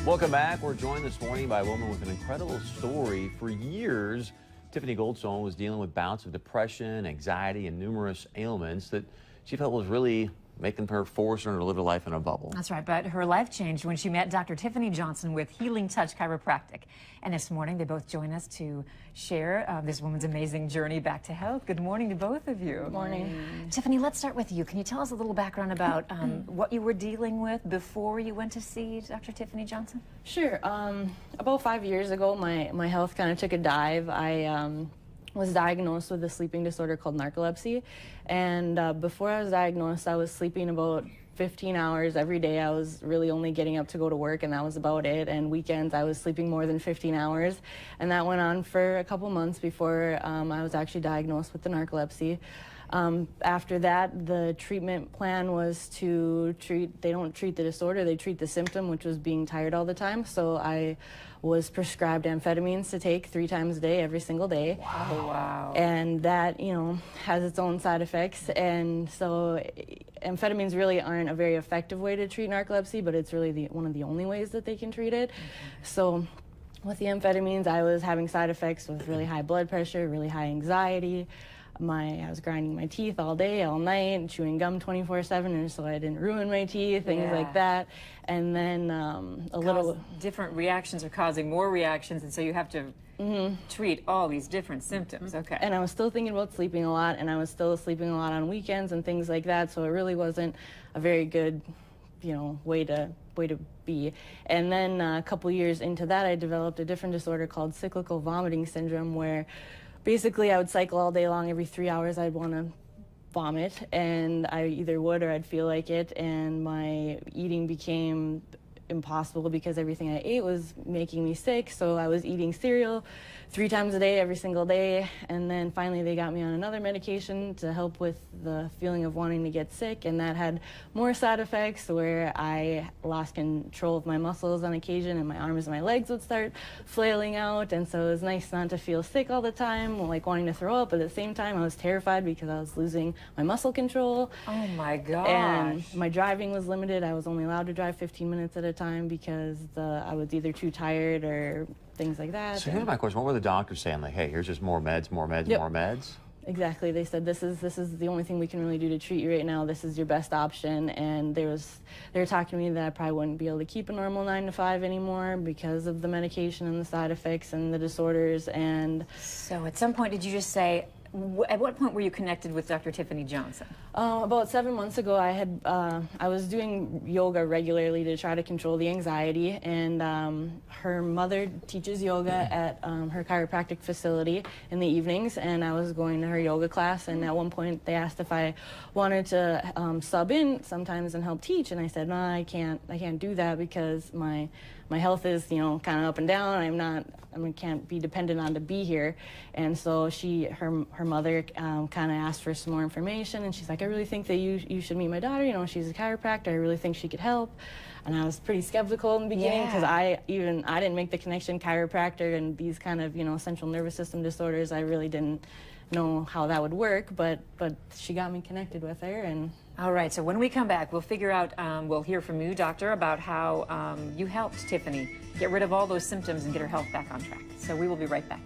Welcome back. We're joined this morning by a woman with an incredible story. For years, Tiffany Goldstone was dealing with bouts of depression, anxiety, and numerous ailments that she felt was really making her forcing her to live a life in a bubble. That's right, but her life changed when she met Dr. Tiffany Johnson with Healing Touch Chiropractic. And this morning, they both join us to share this woman's amazing journey back to health. Good morning to both of you. Good morning. Tiffany, let's start with you. Can you tell us a little background about what you were dealing with before you went to see Dr. Tiffany Johnson? Sure. About 5 years ago, my health kind of took a dive. I was diagnosed with a sleeping disorder called narcolepsy. And before I was diagnosed, I was sleeping about 15 hours every day. I was really only getting up to go to work, and that was about it. And weekends, I was sleeping more than 15 hours. And that went on for a couple months before I was actually diagnosed with the narcolepsy. After that, the treatment plan was to they don't treat the disorder, they treat the symptom, which was being tired all the time. So I was prescribed amphetamines to take 3 times a day, every single day. Wow. Wow. And that, has its own side effects. And so amphetamines really aren't a very effective way to treat narcolepsy, but it's really one of the only ways that they can treat it. So with the amphetamines, I was having side effects with really high blood pressure, really high anxiety. I was grinding my teeth all day, all night, chewing gum 24/7, and so I didn't ruin my teeth, things like that. And then different reactions are causing more reactions, and so you have to treat all these different symptoms. Okay. And I was still thinking about sleeping a lot, and I was still sleeping a lot on weekends and things like that. So it really wasn't a very good, way to be. And then a couple years into that, I developed a different disorder called cyclical vomiting syndrome, where basically, I would cycle all day long. Every 3 hours, I'd want to vomit, and I either would or I'd feel like it, and my eating became impossible because everything I ate was making me sick. So I was eating cereal 3 times a day, every single day, and then finally they got me on another medication to help with the feeling of wanting to get sick, and that had more side effects where I lost control of my muscles on occasion, and my arms and my legs would start flailing out. And so it was nice not to feel sick all the time, like wanting to throw up, but at the same time I was terrified because I was losing my muscle control. Oh my gosh. And my driving was limited. I was only allowed to drive 15 minutes at a time because I was either too tired or things like that. So here's my question. What were the doctors saying? Like, hey, here's just more meds, more meds, more meds? Exactly. They said, this is the only thing we can really do to treat you right now. This is your best option. And they were talking to me that I probably wouldn't be able to keep a normal 9 to 5 anymore because of the medication and the side effects and the disorders. And so at some point, did you just say, at what point were you connected with Dr. Tiffany Johnson? About 7 months ago, I was doing yoga regularly to try to control the anxiety, and her mother teaches yoga at her chiropractic facility in the evenings, and I was going to her yoga class, and at one point they asked if I wanted to sub in sometimes and help teach, and I said, no, I can't do that because my health is, kind of up and down. I can't be dependent on to be here. And so her mother kind of asked for some more information, and she's like, I really think that you should meet my daughter. She's a chiropractor. I really think she could help. And I was pretty skeptical in the beginning because I didn't make the connection chiropractor and these kind of, central nervous system disorders. I really didn't know how that would work, but she got me connected with her. And all right, so when we come back, we'll figure out, we'll hear from you, doctor, about how you helped Tiffany get rid of all those symptoms and get her health back on track. So we will be right back.